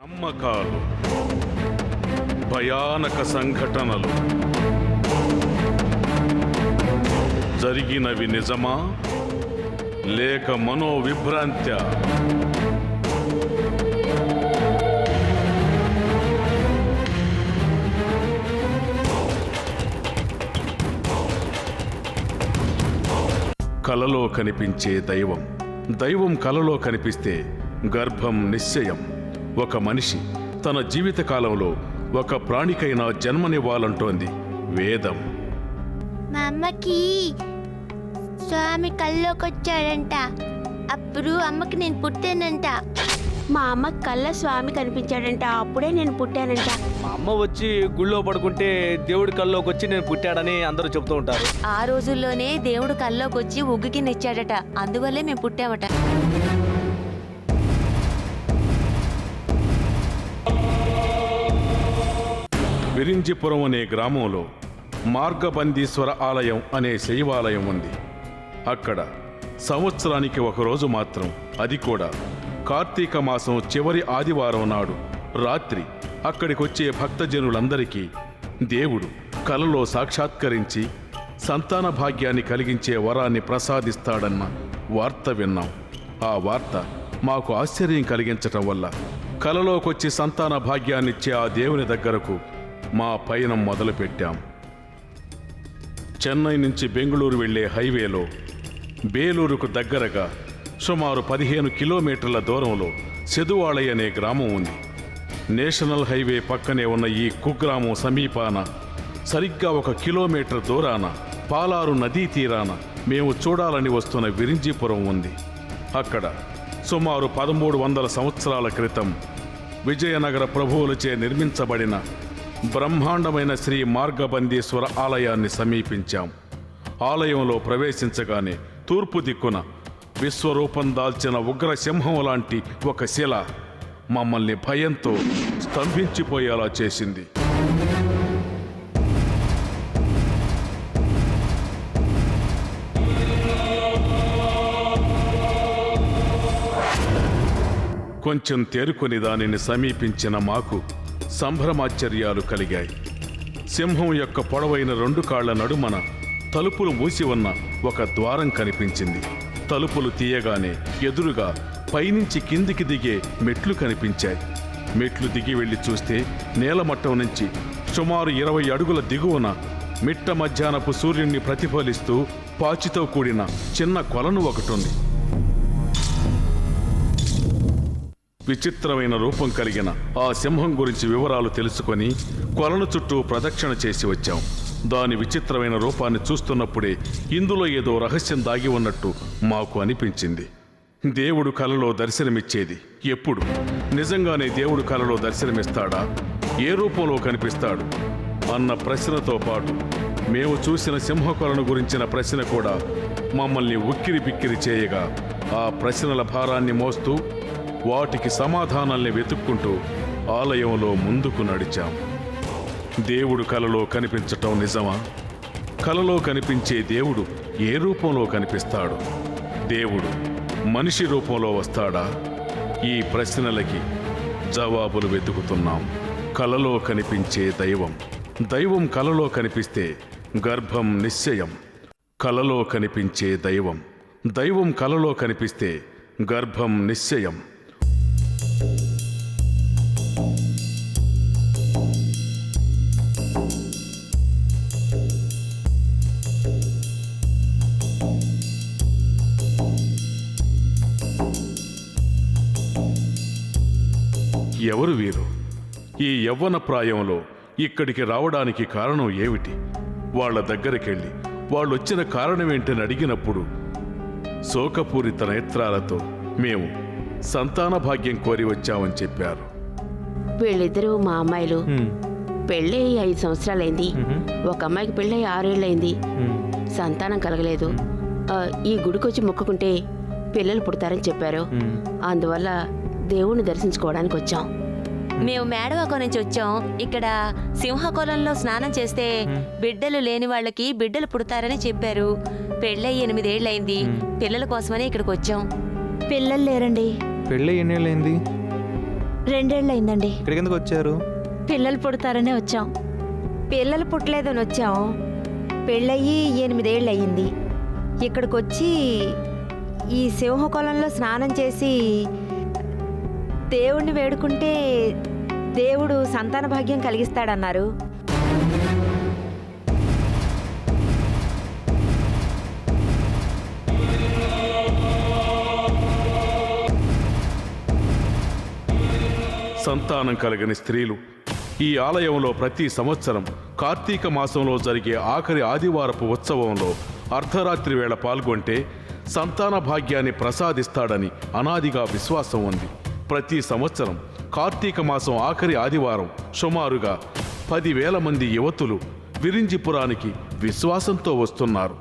నమ్మకాలు, భయానక సంఘటనలు జరిగినవి నిజమా లేక మనోవిభ్రాంత్యా? కలలో కనిపించే దైవం, దైవం కలలో కనిపిస్తే గర్భం నిశ్చయం. ఒక మనిషి తన జీవితకాలంలో ఒక ప్రాణికైనా జన్మనివ్వాలంటోంది వేదం. మా అమ్మకి స్వామి కల్లోకొచ్చాడంట. అప్పుడు అమ్మకి నేను పుట్టానంట. మా అమ్మ కళ్ళ స్వామి కనిపించాడంట. అప్పుడే నేను పుట్టానంట. మా అమ్మ వచ్చి గుళ్ళో పడుకుంటే దేవుడి కల్లోకి వచ్చి నేను పుట్టాడని అందరూ చెబుతూ ఉంటారు. ఆ రోజుల్లోనే దేవుడు కల్లోకొచ్చి ఉగ్గుకి నెచ్చాడట. అందువల్లే మేము పుట్టామట. విరింజిపురం అనే గ్రామంలో మార్గబందీశ్వర ఆలయం అనే శైవాలయం ఉంది. అక్కడ సంవత్సరానికి ఒకరోజు మాత్రం, అది కూడా కార్తీక మాసం చివరి ఆదివారం నాడు రాత్రి అక్కడికొచ్చే భక్తజనులందరికీ దేవుడు కలలో సాక్షాత్కరించి సంతాన భాగ్యాన్ని కలిగించే వరాన్ని ప్రసాదిస్తాడన్న వార్త విన్నాం. ఆ వార్త మాకు ఆశ్చర్యం కలిగించటం వల్ల కలలోకొచ్చి సంతాన భాగ్యాన్నిచ్చే ఆ దేవుని దగ్గరకు మా పయనం మొదలుపెట్టాం. చెన్నై నుంచి బెంగుళూరు వెళ్లే హైవేలో బేలూరుకు దగ్గరగా సుమారు 15 కిలోమీటర్ల దూరంలో సెదువాళై అనే గ్రామం ఉంది. నేషనల్ హైవే పక్కనే ఉన్న ఈ కుగ్రామం సమీపాన సరిగ్గా 1 కిలోమీటర్ దూరాన పాలారు నదీ తీరాన మేము చూడాలని వస్తున్న విరింజీపురం ఉంది. అక్కడ సుమారు 1300 సంవత్సరాల క్రితం విజయనగర ప్రభువులచే నిర్మించబడిన బ్రహ్మాండమైన శ్రీ మార్గబందీశ్వర ఆలయాన్ని సమీపించాం. ఆలయంలో ప్రవేశించగానే తూర్పు దిక్కున విశ్వరూపం దాల్చిన ఉగ్ర సింహం లాంటి ఒక శిల మమ్మల్ని భయంతో స్తంభించిపోయేలా చేసింది. కొంచెం తేరుకొని దానిని సమీపించిన మాకు సంభ్రమాశ్చర్యాలు కలిగాయి. సింహం యొక్క పొడవైన 2 కాళ్ల నడుమన తలుపులు మూసి ఉన్న ఒక ద్వారం కనిపించింది. తలుపులు తీయగానే ఎదురుగా పైనుంచి కిందికి దిగే మెట్లు కనిపించాయి. మెట్లు దిగి వెళ్ళి చూస్తే నేలమట్టం నుంచి సుమారు 20 అడుగుల దిగువన మిట్ట మధ్యాహ్నపు సూర్యుణ్ణి ప్రతిఫలిస్తూ పాచితో కూడిన చిన్న కొలను ఒకటుంది. విచిత్రమైన రూపం కలిగిన ఆ సింహం గురించి వివరాలు తెలుసుకొని కొలను చుట్టూ ప్రదక్షిణ చేసి వచ్చాం. దాని విచిత్రమైన రూపాన్ని చూస్తున్నప్పుడే ఇందులో ఏదో రహస్యం దాగి ఉన్నట్టు మాకు అనిపించింది. దేవుడు కలలో దర్శనమిచ్చేది ఎప్పుడు? నిజంగానే దేవుడు కలలో దర్శనమిస్తాడా? ఏ రూపంలో కనిపిస్తాడు అన్న ప్రశ్నతో పాటు మేము చూసిన సింహకొలను గురించిన ప్రశ్న కూడా మమ్మల్ని ఉక్కిరి బిక్కిరి చేయగా, ఆ ప్రశ్నల భారాన్ని మోస్తూ వాటికి సమాధానాల్ని వెతుక్కుంటూ ఆలయంలో ముందుకు నడిచాం. దేవుడు కలలో కనిపించటం నిజమా? కలలో కనిపించే దేవుడు ఏ రూపంలో కనిపిస్తాడు? దేవుడు మనిషి రూపంలో వస్తాడా? ఈ ప్రశ్నలకి జవాబులు వెతుకుతున్నాం. కలలో కనిపించే దైవం, దైవం కలలో కనిపిస్తే గర్భం నిశ్చయం. కలలో కనిపించే దైవం, దైవం కలలో కనిపిస్తే గర్భం నిశ్చయం. ఎవరు వీరు? ఈ యవ్వన ప్రాయంలో ఇక్కడికి రావడానికి కారణం ఏమిటి? వాళ్ల దగ్గరికెళ్ళి వాళ్ళొచ్చిన కారణమేంటని అడిగినప్పుడు శోకపూరిత నేత్రాలతో మేము సంతాన భాగ్యం కోరి వచ్చామని చెప్పారు. వీళ్ళిద్దరూ మా అమ్మాయిలు. పెళ్ళి 5 సంవత్సరాలైంది. ఒక అమ్మాయికి పెళ్ళి 6 ఏళ్ళైంది. సంతానం కలగలేదు. ఈ గుడికొచ్చి మొక్కుకుంటే పిల్లలు పుడతారని చెప్పారు. అందువల్ల దేవుణ్ణి దర్శించుకోవడానికి వచ్చాం. మేము మేడవాకం నుంచి వచ్చాం. ఇక్కడ సింహకొలంలో స్నానం చేస్తే బిడ్డలు లేని వాళ్ళకి బిడ్డలు పుడతారని చెప్పారు. పెళ్ళయి 8 ఏళ్ళైంది. పిల్లల కోసమని ఇక్కడికి వచ్చాం. పిల్లలు లేరండి. పెళ్ళి ఎన్నేళ్ళైంది? 2 ఏళ్ళు అయిందండి. ఇక్కడికి ఎందుకు వచ్చారు? పిల్లలు పుడతారనే వచ్చాం. పిల్లలు పుట్టలేదని వచ్చాం. పెళ్ళయి 8 ఏళ్ళు అయ్యింది. ఇక్కడికి వచ్చి ఈ సింహకొలంలో స్నానం చేసి దేవుణ్ణి వేడుకుంటే దేవుడు సంతాన భాగ్యం కలిగిస్తాడన్నారు. సంతానం కలిగిన స్త్రీలు ఈ ఆలయంలో ప్రతి సంవత్సరం కార్తీక మాసంలో జరిగే ఆఖరి ఆదివారపు ఉత్సవంలో అర్ధరాత్రి వేళ పాల్గొంటే సంతాన భాగ్యాన్ని ప్రసాదిస్తాడని అనాదిగా విశ్వాసం ఉంది. ప్రతి సంవత్సరం కార్తీక మాసం ఆఖరి ఆదివారం సుమారుగా 10,000 మంది యువతులు విరింజిపురానికి విశ్వాసంతో వస్తున్నారు.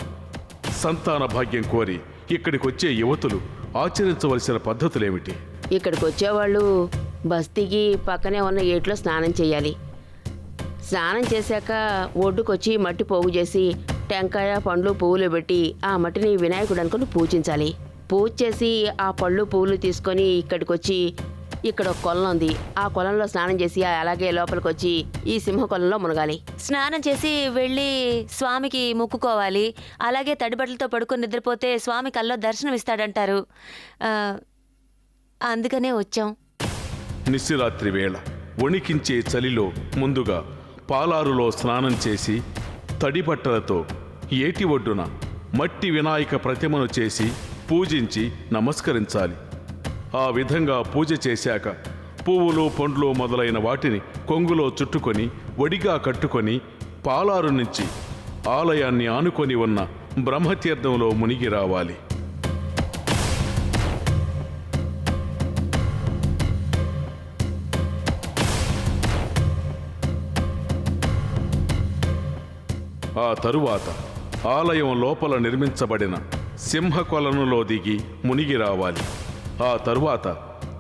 సంతాన భాగ్యం కోరి ఇక్కడికి వచ్చే యువతులు ఆచరించవలసిన పద్ధతులేమిటి? ఇక్కడికి వచ్చేవాళ్ళు బస్తీకి పక్కనే ఉన్న ఏట్లో స్నానం చేయాలి. స్నానం చేశాక ఒడ్డుకొచ్చి మట్టి పోగు చేసి టెంకాయ పండ్లు పువ్వులు పెట్టి ఆ మట్టిని వినాయకుడు అనుకుని పూజించాలి. పూజ చేసి ఆ పళ్ళు పువ్వులు తీసుకొని ఇక్కడికి వచ్చి ఇక్కడ ఒక కొలం ఉంది, ఆ కొలంలో స్నానం చేసి అలాగే లోపలికి వచ్చి ఈ సింహ కొలంలో మునగాలి. స్నానం చేసి వెళ్ళి స్వామికి మొక్కుకోవాలి. అలాగే తడిబట్టలతో పడుకొని నిద్రపోతే స్వామి కల్లో దర్శనం ఇస్తాడంటారు. అందుకనే వచ్చాం. నిశిరాత్రి వేళ వణికించే చలిలో ముందుగా పాలారులో స్నానం చేసి తడిబట్టలతో ఏటి ఒడ్డున మట్టి వినాయక ప్రతిమను చేసి పూజించి నమస్కరించాలి. ఆ విధంగా పూజ చేశాక పువ్వులు పండ్లు మొదలైన వాటిని కొంగులో చుట్టుకొని ఒడిగా కట్టుకొని పాలారు నుంచి ఆలయాన్ని ఆనుకొని ఉన్న బ్రహ్మతీర్థంలో మునిగి రావాలి. ఆ తరువాత ఆలయం లోపల నిర్మించబడిన సింహకొలనులో దిగి మునిగి రావాలి. ఆ తరువాత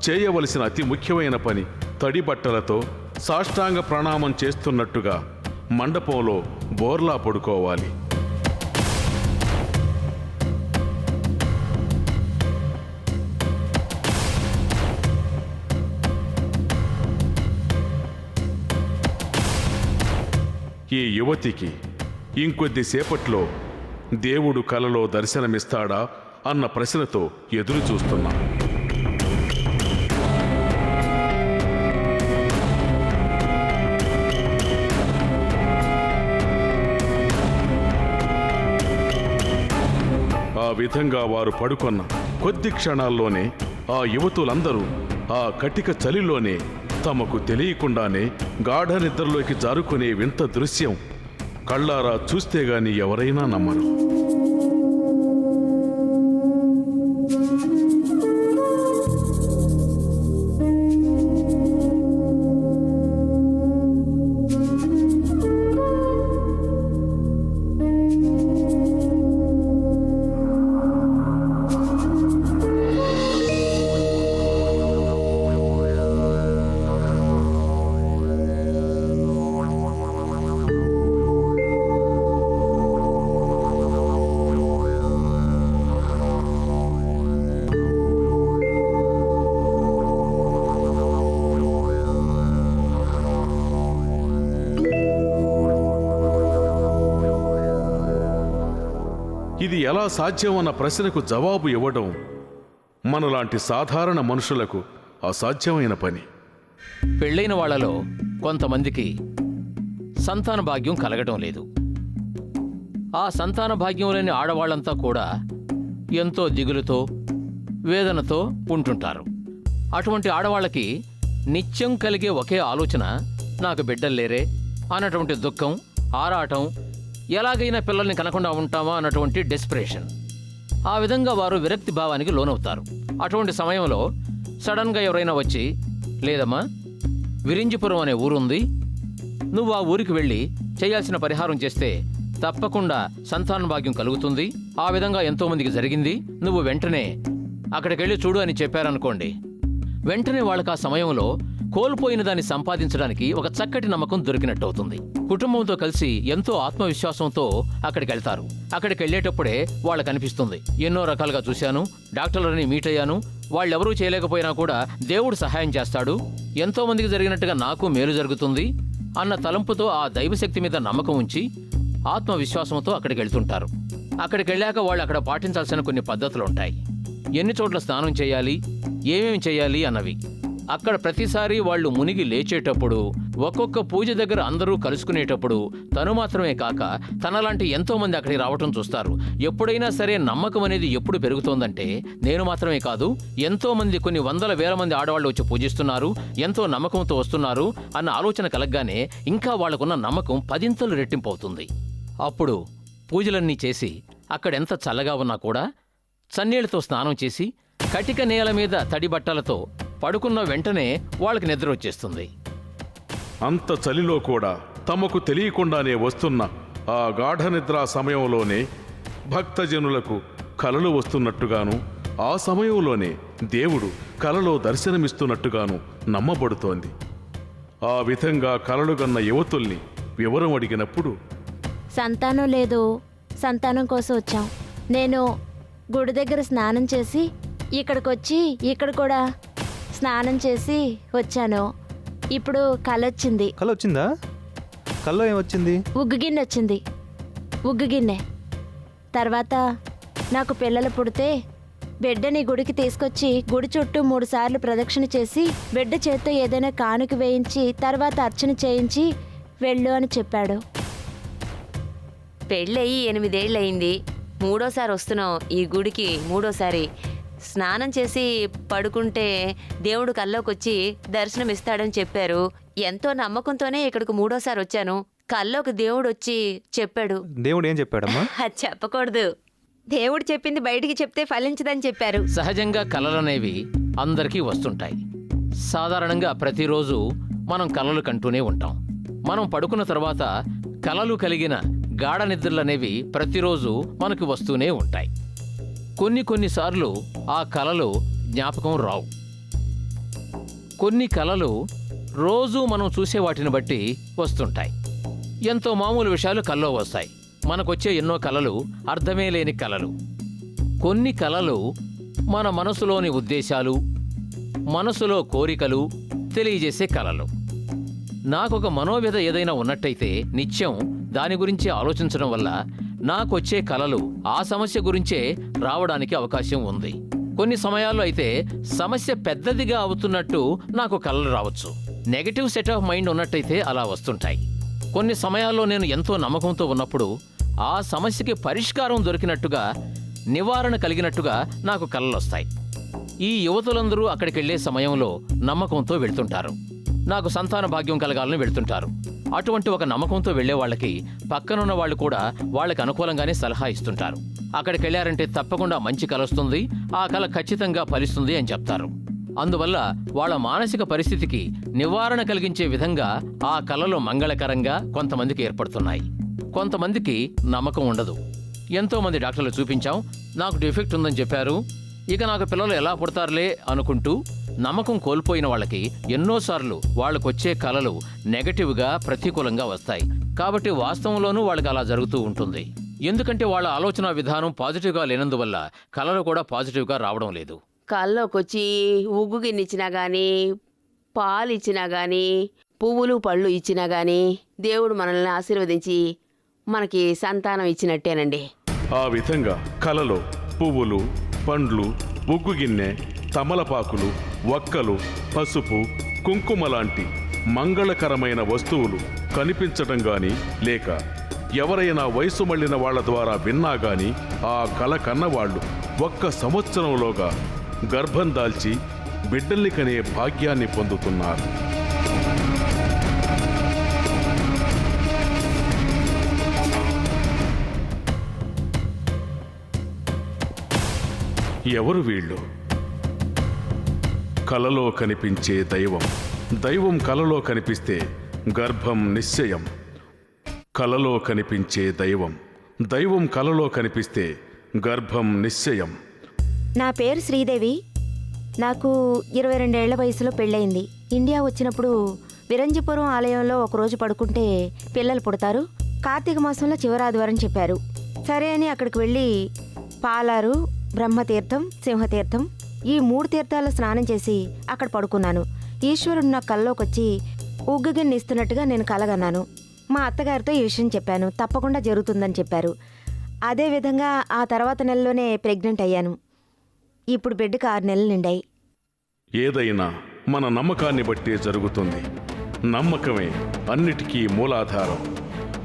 చేయవలసిన అతి ముఖ్యమైన పని తడిబట్టలతో సాష్టాంగ ప్రణామం చేస్తున్నట్టుగా మండపంలో బోర్లా పడుకోవాలి. ఈ యువతికి ఇంకొద్దిసేపట్లో దేవుడు కలలో దర్శనమిస్తాడా అన్న ప్రశ్నతో ఎదురు చూస్తున్నాం. ఆ విధంగా వారు పడుకొన్న కొద్ది క్షణాల్లోనే ఆ యువతులందరూ ఆ కటిక చలిలోనే తమకు తెలియకుండానే గాఢ నిద్రలోకి జారుకునే వింత దృశ్యం కళ్ళారా చూస్తే గాని ఎవరైనా నమ్మరు. ఇది ఎలా సాధ్యం అన్న ప్రశ్నకు జవాబు ఇవ్వడం మనలాంటి సాధారణ మనుషులకు అసాధ్యమైన పని. పెళ్ళైన వాళ్లలో కొంతమందికి సంతాన భాగ్యం కలగటం లేదు. ఆ సంతాన భాగ్యం లేని ఆడవాళ్లంతా కూడా ఎంతో దిగులుతో వేదనతో ఉంటుంటారు. అటువంటి ఆడవాళ్ళకి నిత్యం కలిగే ఒకే ఆలోచన నాకు బిడ్డలు లేరే అన్నటువంటి దుఃఖం, ఆరాటం, ఎలాగైనా పిల్లల్ని కనకుండా ఉంటామా అన్నటువంటి డెస్పిరేషన్. ఆ విధంగా వారు విరక్తి భావానికి లోనవుతారు. అటువంటి సమయంలో సడన్గా ఎవరైనా వచ్చి, లేదమ్మా విరింజిపురం అనే ఊరుంది, నువ్వు ఆ ఊరికి వెళ్ళి చేయాల్సిన పరిహారం చేస్తే తప్పకుండా సంతాన భాగ్యం కలుగుతుంది, ఆ విధంగా ఎంతోమందికి జరిగింది, నువ్వు వెంటనే అక్కడికెళ్ళి చూడు అని చెప్పారనుకోండి. వెంటనే వాళ్ళకి ఆ సమయంలో కోల్పోయిన దాన్ని సంపాదించడానికి ఒక చక్కటి నమ్మకం దొరికినట్టు అవుతుంది. కుటుంబంతో కలిసి ఎంతో ఆత్మవిశ్వాసంతో అక్కడికి వెళ్తారు. అక్కడికి వెళ్ళేటప్పుడే వాళ్ళకి అనిపిస్తుంది, ఎన్నో రకాలుగా చూశాను, డాక్టర్లని మీట్ అయ్యాను, వాళ్ళెవరూ చేయలేకపోయినా కూడా దేవుడు సహాయం చేస్తాడు, ఎంతో మందికి జరిగినట్టుగా నాకు మేలు జరుగుతుంది అన్న తలంపుతో ఆ దైవశక్తి మీద నమ్మకం ఉంచి ఆత్మవిశ్వాసంతో అక్కడికి వెళ్తుంటారు. అక్కడికి వెళ్ళాక వాళ్ళు అక్కడ పాటించాల్సిన కొన్ని పద్ధతులు ఉంటాయి. ఎన్ని చోట్ల స్నానం చేయాలి, ఏమేమి చేయాలి అన్నవి. అక్కడ ప్రతిసారి వాళ్ళు మునిగి లేచేటప్పుడు, ఒక్కొక్క పూజ దగ్గర అందరూ కలుసుకునేటప్పుడు తను మాత్రమే కాక తనలాంటి ఎంతో మంది అక్కడికి రావటం చూస్తారు. ఎప్పుడైనా సరే నమ్మకం అనేది ఎప్పుడు పెరుగుతోందంటే నేను మాత్రమే కాదు, ఎంతో మంది, కొన్ని వందల వేల మంది ఆడవాళ్ళు వచ్చి పూజిస్తున్నారు, ఎంతో నమ్మకంతో వస్తున్నారు అన్న ఆలోచన కలగ్గానే ఇంకా వాళ్లకున్న నమ్మకం 10 రెట్టింపు అవుతుంది. అప్పుడు పూజలన్నీ చేసి అక్కడెంత చల్లగా ఉన్నా కూడా చన్నీళ్లతో స్నానం చేసి కటిక నేల మీద తడి బట్టలతో పడుకున్న వెంటనే వాళ్ళకి నిద్ర వచ్చేస్తుంది. అంత చలిలో కూడా తమకు తెలియకుండానే వస్తున్న ఆ గాఢ నిద్రా సమయంలోనే భక్తజనులకు కలలు వస్తున్నట్టుగాను, ఆ సమయంలోనే దేవుడు కలలో దర్శనమిస్తున్నట్టుగాను నమ్మబడుతోంది. ఆ విధంగా కలలుగన్న యువతుల్ని వివరం అడిగినప్పుడు, సంతానం లేదు, సంతానం కోసం వచ్చాం. నేను గుడి దగ్గర స్నానం చేసి ఇక్కడికొచ్చి ఇక్కడ కూడా స్నానం చేసి వచ్చాను. ఇప్పుడు కలొచ్చింది. కళ వచ్చిందా? కల్లో ఏమొచ్చింది? ఉగ్గు గిన్నె వచ్చింది. ఉగ్గు గిన్నె. తర్వాత నాకు పిల్లలు పుడితే బిడ్డని గుడికి తీసుకొచ్చి గుడి చుట్టూ 3 సార్లు ప్రదక్షిణ చేసి బిడ్డ చేత్తో ఏదైనా కానుక వేయించి తర్వాత అర్చన చేయించి వెళ్ళు అని చెప్పాడు. పెళ్ళయి 8 ఏళ్ళయింది. 3ఓసారి వస్తున్నాం ఈ గుడికి. 3ఓసారి స్నానం చేసి పడుకుంటే దేవుడు కల్లోకొచ్చి దర్శనం ఇస్తాడని చెప్పారు. ఎంతో నమ్మకంతోనే ఇక్కడికి 3ఓసారి వచ్చాను. కల్లోకి దేవుడు వచ్చి చెప్పాడు. దేవుడు ఏం చెప్పాడమ్మా? అది చెప్పకూడదు. దేవుడు చెప్పింది బయటికి చెప్తే ఫలించదని చెప్పారు. సహజంగా కలలనేవి అందరికీ వస్తుంటాయి. సాధారణంగా ప్రతిరోజు మనం కలలు కంటూనే ఉంటాం. మనం పడుకున్న తర్వాత కలలు కలిగిన గాఢ నిద్రలనేవి ప్రతిరోజు మనకు వస్తూనే ఉంటాయి. కొన్నిసార్లు ఆ కలలు జ్ఞాపకం రావు. కొన్ని కలలు రోజు మనం చూసే వాటిని బట్టి వస్తుంటాయి. ఎంతో మామూలు విషయాలు కల్లో వస్తాయి. మనకొచ్చే ఎన్నో కలలు అర్థమే లేని కలలు. కొన్ని కలలు మన మనసులోని ఉద్దేశాలు, మనసులో కోరికలు తెలియజేసే కలలు. నాకొక మనోవ్యధ ఏదైనా ఉన్నట్టయితే నిత్యం దాని గురించి ఆలోచించడం వల్ల నాకొచ్చే కలలు ఆ సమస్య గురించే రావడానికి అవకాశం ఉంది. కొన్ని సమయాల్లో అయితే సమస్య పెద్దదిగా అవుతున్నట్టు నాకు కలలు రావచ్చు. నెగటివ్ సెట్ ఆఫ్ మైండ్ ఉన్నట్టయితే అలా వస్తుంటాయి. కొన్ని సమయాల్లో నేను ఎంతో నమ్మకంతో ఉన్నప్పుడు ఆ సమస్యకి పరిష్కారం దొరికినట్టుగా, నివారణ కలిగినట్టుగా నాకు కలలు వస్తాయి. ఈ యువతులందరూ అక్కడికి వెళ్లే సమయంలో నమ్మకంతో వెళ్తుంటారు. నాకు సంతాన భాగ్యం కలగాలని వెళ్తుంటారు. అటువంటి ఒక నమ్మకంతో వెళ్లే వాళ్ళకి పక్కనున్న వాళ్ళు కూడా వాళ్ళకి అనుకూలంగానే సలహా ఇస్తుంటారు. అక్కడికి వెళ్ళారంటే తప్పకుండా మంచి కల వస్తుంది, ఆ కల ఖచ్చితంగా ఫలిస్తుంది అని చెప్తారు. అందువల్ల వాళ్ళ మానసిక పరిస్థితికి నివారణ కలిగించే విధంగా ఆ కలలు మంగళకరంగా కొంతమందికి ఏర్పడుతున్నాయి. కొంతమందికి నమ్మకం ఉండదు. ఎంతో మంది డాక్టర్లు చూపించాం, నాకు డిఫెక్ట్ ఉందని చెప్పారు, ఇక నాకు పిల్లలు ఎలా పుడతారులే అనుకుంటూ నమ్మకం కోల్పోయిన వాళ్ళకి ఎన్నోసార్లు వాళ్ళకొచ్చే కలలు నెగటివ్గా, ప్రతికూలంగా వస్తాయి. కాబట్టి వాస్తవంలోనూ వాళ్ళకి అలా జరుగుతూ ఉంటుంది. ఎందుకంటే వాళ్ళ ఆలోచన విధానం పాజిటివ్గా లేనందువల్ల కలలు కూడా పాజిటివ్గా రావడం లేదు. కల్లోకొచ్చి ఉగ్గు గిన్నె ఇచ్చినా కానీ, పాలు ఇచ్చినా కానీ, పువ్వులు పళ్ళు ఇచ్చినా కానీ దేవుడు మనల్ని ఆశీర్వదించి మనకి సంతానం ఇచ్చినట్టేనండి. ఆ విధంగా కలలో పువ్వులు, పండ్లు, ఉగ్గు గిన్నె, తమలపాకులు, వక్కలు, పసుపు, కుంకుమ లాంటి మంగళకరమైన వస్తువులు కనిపించటం గాని, లేక ఎవరైనా వయసు మళ్ళిన వాళ్ల ద్వారా విన్నా గాని ఆ కల కన్నవాళ్లు 1 సంవత్సరంలోగా గర్భం దాల్చి బిడ్డల్ని కనే భాగ్యాన్ని పొందుతున్నారు. ఎవరు వీళ్ళు? కలలో కనిపించే దైవం. దైవం కలలో కనిపిస్తే గర్భం నిశ్చయం. కలలో కనిపించే దైవం. దైవం కలలో కనిపిస్తే గర్భం నిశ్చయం. నా పేరు శ్రీదేవి. నాకు 22 ఏళ్ల వయసులో పెళ్ళయింది. ఇండియా వచ్చినప్పుడు విరంజిపురం ఆలయంలో ఒకరోజు పడుకుంటే పిల్లలు పుడతారు, కార్తీక మాసంలో చివరి ఆదివారం చెప్పారు. సరే అని అక్కడికి వెళ్ళి పాలారు, బ్రహ్మతీర్థం, సింహతీర్థం ఈ 3 తీర్థాల్లో స్నానం చేసి అక్కడ పడుకున్నాను. ఈశ్వరుడు నా కల్లోకి వచ్చి ఉగ్గుగిన్నె ఇస్తున్నట్టుగా నేను కలగన్నాను. మా అత్తగారితో ఈ విషయం చెప్పాను. తప్పకుండా జరుగుతుందని చెప్పారు. అదేవిధంగా ఆ తర్వాత నెలలోనే ప్రెగ్నెంట్ అయ్యాను. ఇప్పుడు బిడ్డకు 6 నెలలు నిండాయి. ఏదైనా మన నమ్మకాన్ని బట్టే జరుగుతుంది. నమ్మకమే అన్నిటికీ మూలాధారం.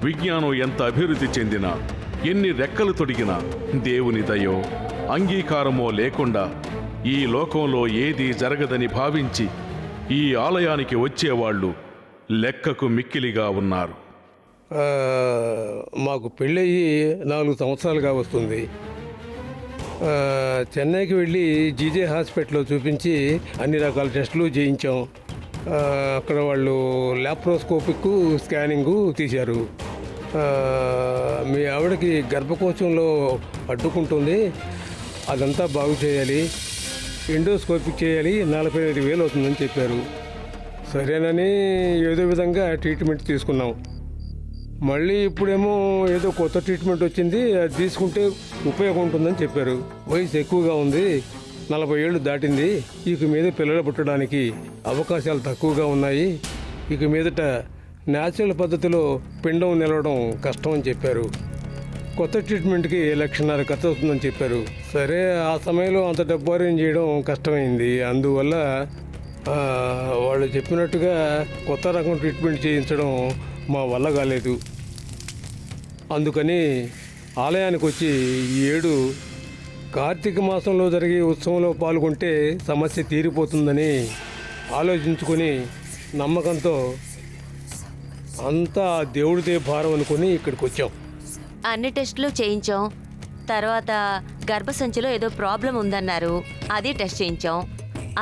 విజ్ఞానం ఎంత అభివృద్ధి చెందినా, ఎన్ని రెక్కలు తొడిగినా దేవుని దయో అంగీకారమో లేకుండా ఈ లోకంలో ఏదీ జరగదని భావించి ఈ ఆలయానికి వచ్చేవాళ్ళు లెక్కకు మిక్కిలిగా ఉన్నారు. మాకు పెళ్ళయి 4 సంవత్సరాలుగా వస్తుంది. చెన్నైకి వెళ్ళి జీజే హాస్పిటల్లో చూపించి అన్ని రకాల టెస్టులు చేయించాం. అక్కడ వాళ్ళు ల్యాప్రోస్కోపిక్ స్కానింగు తీశారు. మీ ఆవిడకి గర్భకోశంలో అడ్డుకుంటుంది, అదంతా బాగు చేయాలి, ఎండోస్కోపిక్ చేయాలి, 45,000 అవుతుందని చెప్పారు. సరేనని ఏదో విధంగా ట్రీట్మెంట్ తీసుకున్నాం. మళ్ళీ ఇప్పుడేమో ఏదో కొత్త ట్రీట్మెంట్ వచ్చింది, అది తీసుకుంటే ఉపయోగం ఉంటుందని చెప్పారు. వయసు ఎక్కువగా ఉంది, 40 ఏళ్ళు దాటింది, ఇక మీద పిల్లలు పుట్టడానికి అవకాశాలు తక్కువగా ఉన్నాయి, ఇక మీదట న్యాచురల్ పద్ధతిలో పిండం నిలవడం కష్టం అని చెప్పారు. కొత్త ట్రీట్మెంట్కి 1,00,000 ఖర్చు అవుతుందని చెప్పారు. సరే, ఆ సమయంలో అంత డబ్బు అరేంజ్ చేయడం కష్టమైంది. అందువల్ల వాళ్ళు చెప్పినట్టుగా కొత్త రకం ట్రీట్మెంట్ చేయించడం మా వల్ల కాలేదు. అందుకని ఆలయానికి వచ్చి ఈ ఏడు కార్తీక మాసంలో జరిగే ఉత్సవంలో పాల్గొంటే సమస్య తీరిపోతుందని ఆలోచించుకొని నమ్మకంతో అంతా దేవుడిదే భారం అనుకుని ఇక్కడికి వచ్చాం. అన్ని టెస్టులు చేయించాం. తర్వాత గర్భసంచిలో ఏదో ప్రాబ్లం ఉందన్నారు, అది టెస్ట్ చేయించాం.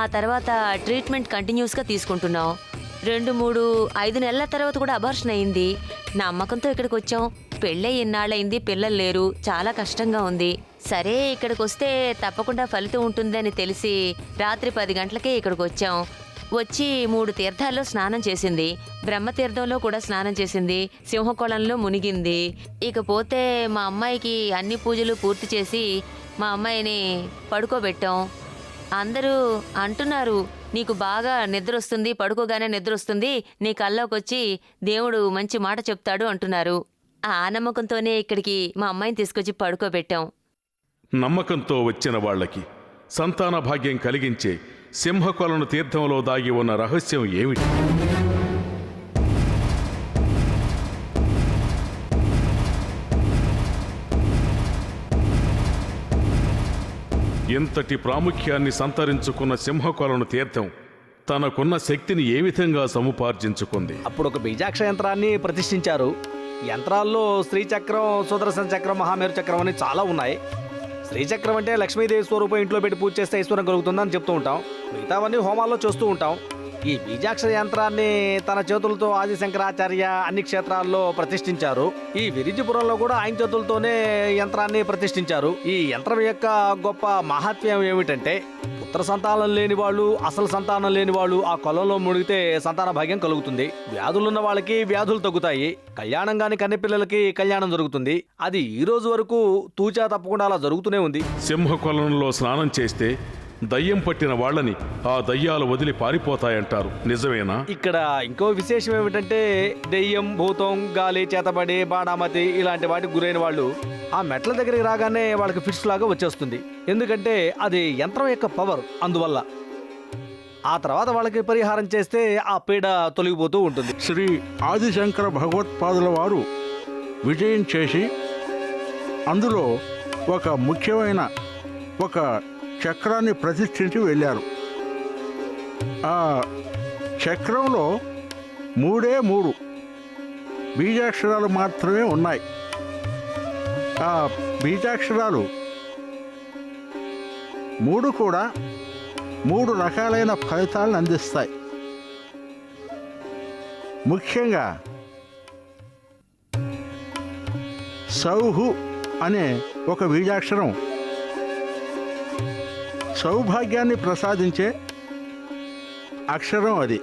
ఆ తర్వాత ట్రీట్మెంట్ కంటిన్యూస్గా తీసుకుంటున్నాం. 2, 3, 5 నెలల తర్వాత కూడా అబార్షన్ అయింది. నమ్మకంతో ఇక్కడికి వచ్చాం. పెళ్ళై ఇన్నాళ్ళయింది, పిల్లలు లేరు, చాలా కష్టంగా ఉంది. సరే, ఇక్కడికి వస్తే తప్పకుండా ఫలితం ఉంటుందని తెలిసి రాత్రి 10 గంటలకే ఇక్కడికి వచ్చాం. వచ్చి 3 తీర్థాల్లో స్నానం చేసింది, బ్రహ్మతీర్థంలో కూడా స్నానం చేసింది, సింహకోళంలో మునిగింది. ఇకపోతే మా అమ్మాయికి అన్ని పూజలు పూర్తి చేసి మా అమ్మాయిని పడుకోబెట్టాం. అందరూ అంటున్నారు, నీకు బాగా నిద్ర వస్తుంది, పడుకోగానే నిద్ర వస్తుంది, నీ కల్లోకి వచ్చి దేవుడు మంచి మాట చెప్తాడు అంటున్నారు. ఆ నమ్మకంతోనే ఇక్కడికి మా అమ్మాయిని తీసుకొచ్చి పడుకోబెట్టాం. నమ్మకంతో వచ్చిన వాళ్ళకి సంతాన భాగ్యం కలిగించే సింహకొలను తీర్థంలో దాగి ఉన్న రహస్యం ఏమిటి? ఇంతటి ప్రాముఖ్యాన్ని సంతరించుకున్న సింహకొలను తీర్థం తనకున్న శక్తిని ఏ విధంగా సముపార్జించుకుంది? అప్పుడు ఒక బీజాక్ష యంత్రాన్ని ప్రతిష్ఠించారు. యంత్రాల్లో శ్రీచక్రం, సుదర్శన చక్రం, మహామేరు చక్రం అని చాలా ఉన్నాయి. శ్రీచక్రం అంటే లక్ష్మీదేవి స్వరూపం ఇంట్లో పెట్టి పూజ చేస్తే ఐశ్వర్యం కలుగుతుందని చెప్తూ ఉంటాం. మిగతావన్నీ హోమాల్లో చూస్తూ ఉంటాం. ఈ బీజాక్ష యంత్రాన్ని తన చేతులతో ఆది శంకరాచార్య అన్ని క్షేత్రాల్లో ప్రతిష్ఠించారు. ఈ విరిజిపురంలో కూడా ఆయన చేతులతోనే యంత్రాన్ని ప్రతిష్ఠించారు. ఈ యంత్రం యొక్క గొప్ప మహాత్మ్యం ఏమిటంటే, పుత్ర సంతానం లేని వాళ్ళు, అసలు సంతానం లేని వాళ్ళు ఆ కొలంలో మునిగితే సంతాన భాగ్యం కలుగుతుంది. వ్యాధులున్న వాళ్ళకి వ్యాధులు తగ్గుతాయి. కళ్యాణం కాని కన్నెపిల్లలకి కళ్యాణం జరుగుతుంది. అది ఈ రోజు వరకు తూచా తప్పకుండా అలా జరుగుతూనే ఉంది. సింహకొలంలో స్నానం చేస్తే దయ్యం పట్టిన వాళ్ళని ఆ దయ్యాలు వదిలి పారిపోతాయంటారు, నిజమేనా? ఇక్కడ ఇంకో విశేషం ఏమిటంటే, దెయ్యం, భూతం, గాలి, చేతబడి, బాణామతి ఇలాంటి వాటికి గురైన వాళ్ళు ఆ మెట్ల దగ్గరికి రాగానే వాళ్ళకి ఫిట్స్ లాగా వచ్చేస్తుంది. ఎందుకంటే అది యంత్రం యొక్క పవర్. అందువల్ల ఆ తర్వాత వాళ్ళకి పరిహారం చేస్తే ఆ పీడ తొలగిపోతూ ఉంటుంది. శ్రీ ఆదిశంకర భగవత్పాదుల వారు విజయం చేసి అందులో ఒక ముఖ్యమైన ఒక చక్రాన్ని ప్రతిష్ఠించి వెళ్ళారు. ఆ చక్రంలో 3 బీజాక్షరాలు మాత్రమే ఉన్నాయి. ఆ బీజాక్షరాలు 3 కూడా 3 రకాలైన ఫలితాలను అందిస్తాయి. ముఖ్యంగా సౌహు అనే ఒక బీజాక్షరం సౌభాగ్యాన్ని ప్రసాదించే అక్షరం అది.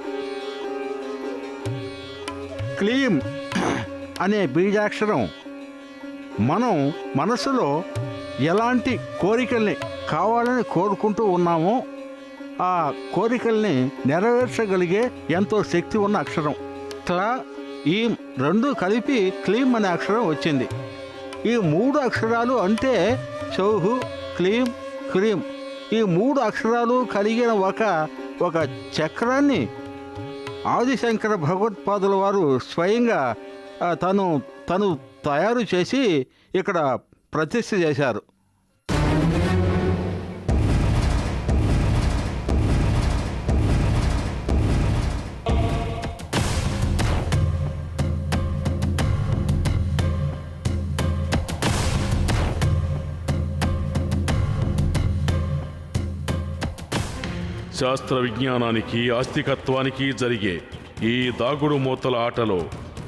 క్లీం అనే బీజాక్షరం మనం మనసులో ఎలాంటి కోరికల్ని కావాలని కోరుకుంటూ ఉన్నామో ఆ కోరికల్ని నెరవేర్చగలిగే ఎంతో శక్తి ఉన్న అక్షరం. క్లా ఈం రెండు కలిపి క్లీం అనే అక్షరం వచ్చింది. ఈ 3 అక్షరాలు అంటే చౌహు, క్లీం, క్రీం. ఈ 3 అక్షరాలు కలిగిన ఒక చక్రాన్ని ఆదిశంకర భగవత్పాదుల వారు స్వయంగా తను తయారు చేసి ఇక్కడ ప్రతిష్ఠ చేశారు. శాస్త్ర విజ్ఞానానికి ఆస్తికత్వానికి జరిగే ఈ దాగుడు మూతల ఆటలో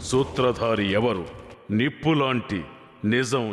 సూత్రధారి ఎవరు? నిప్పులాంటి నిజం